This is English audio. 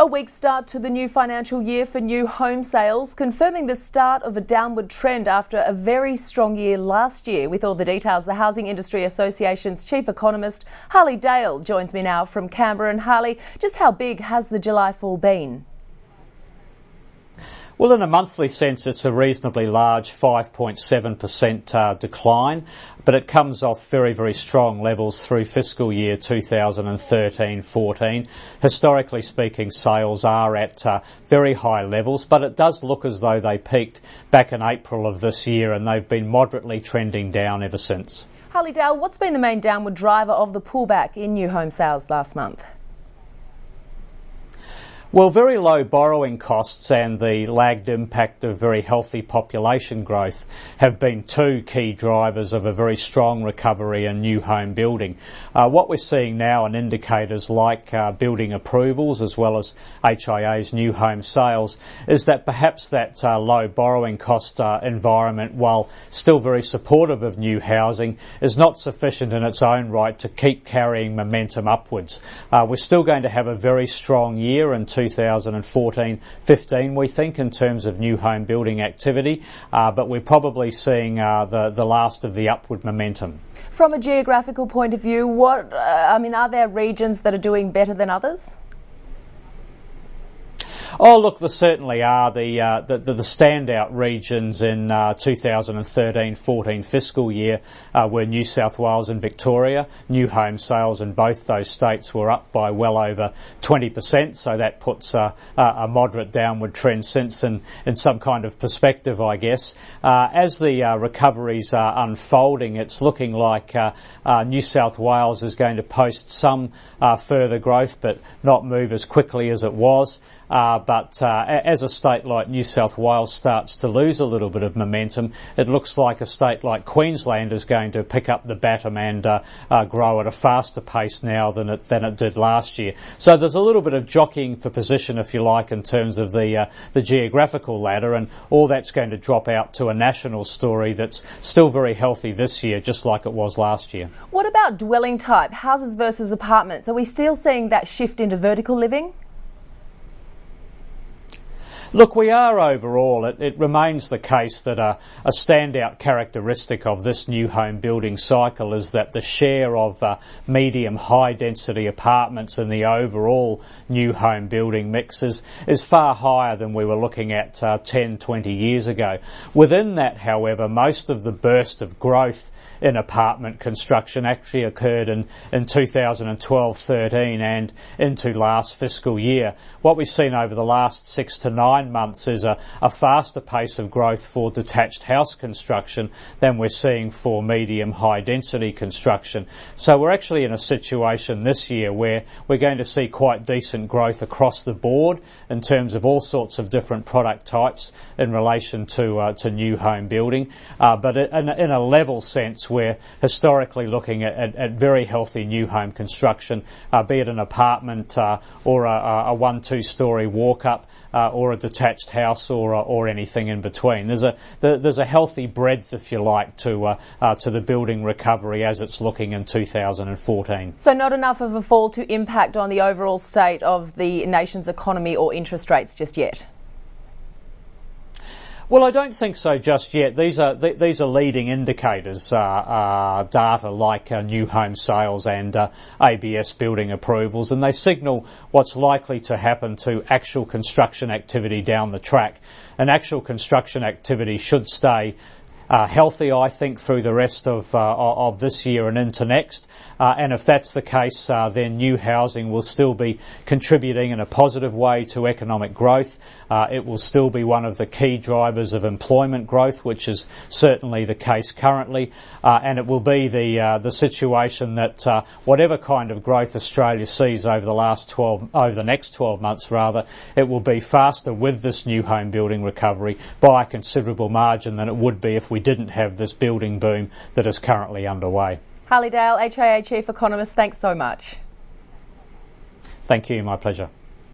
A weak start to the new financial year for new home sales, confirming the start of a downward trend after a very strong year last year. With all the details, the Housing Industry Association's chief economist, Harley Dale, joins me now from Canberra. And Harley, just how big has the July fall been? Well, in a monthly sense, it's a reasonably large 5.7% decline, but it comes off very, very strong levels through fiscal year 2013-14. Historically speaking, sales are at very high levels, but it does look as though they peaked back in April of this year, and they've been moderately trending down ever since. Harley Dale, what's been the main downward driver of the pullback in new home sales last month? Well, very low borrowing costs and the lagged impact of very healthy population growth have been two key drivers of a very strong recovery in new home building. What we're seeing now in indicators like building approvals as well as HIA's new home sales is that perhaps that low borrowing cost environment, while still very supportive of new housing, is not sufficient in its own right to keep carrying momentum upwards. We're still going to have a very strong year in 2014-15, we think, in terms of new home building activity, but we're probably seeing the last of the upward momentum. From a geographical point of view, are there regions that are doing better than others? Oh, look, there certainly are. The standout regions in 2013-14 fiscal year were New South Wales and Victoria. New home sales in both those states were up by well over 20%, so that puts a moderate downward trend since in some kind of perspective, I guess. As the recoveries are unfolding, it's looking like New South Wales is going to post some further growth, but not move as quickly as it was. But as a state like New South Wales starts to lose a little bit of momentum, it looks like a state like Queensland is going to pick up the baton and grow at a faster pace now than it did last year. So there's a little bit of jockeying for position, if you like, in terms of the geographical ladder, and all that's going to drop out to a national story that's still very healthy this year, just like it was last year. What about dwelling type, houses versus apartments? Are we still seeing that shift into vertical living? Look, we are overall. It remains the case that a standout characteristic of this new home building cycle is that the share of medium high density apartments in the overall new home building mix is far higher than we were looking at 10, 20 years ago. Within that, however, most of the burst of growth in apartment construction actually occurred in 2012-13 and into last fiscal year. What we've seen over the last 6 to 9 months is a faster pace of growth for detached house construction than we're seeing for medium high density construction. So we're actually in a situation this year where we're going to see quite decent growth across the board in terms of all sorts of different product types in relation to new home building, but in a level sense we're historically looking at very healthy new home construction, be it an apartment or a 1-2 story walk up or a detached house or anything in between. There's a healthy breadth, if you like, to the building recovery as it's looking in 2014. So not enough of a fall to impact on the overall state of the nation's economy or interest rates just yet? Well, I don't think so just yet. These are leading indicators, data like new home sales and ABS building approvals, and they signal what's likely to happen to actual construction activity down the track. And actual construction activity should stay healthy, I think, through the rest of this year and into next. And if that's the case, then new housing will still be contributing in a positive way to economic growth. It will still be one of the key drivers of employment growth, which is certainly the case currently. And it will be the situation that whatever kind of growth Australia sees over the next 12 months rather, it will be faster with this new home building recovery by a considerable margin than it would be if we didn't have this building boom that is currently underway. Harley Dale, HIA Chief Economist, thanks so much. Thank you, my pleasure.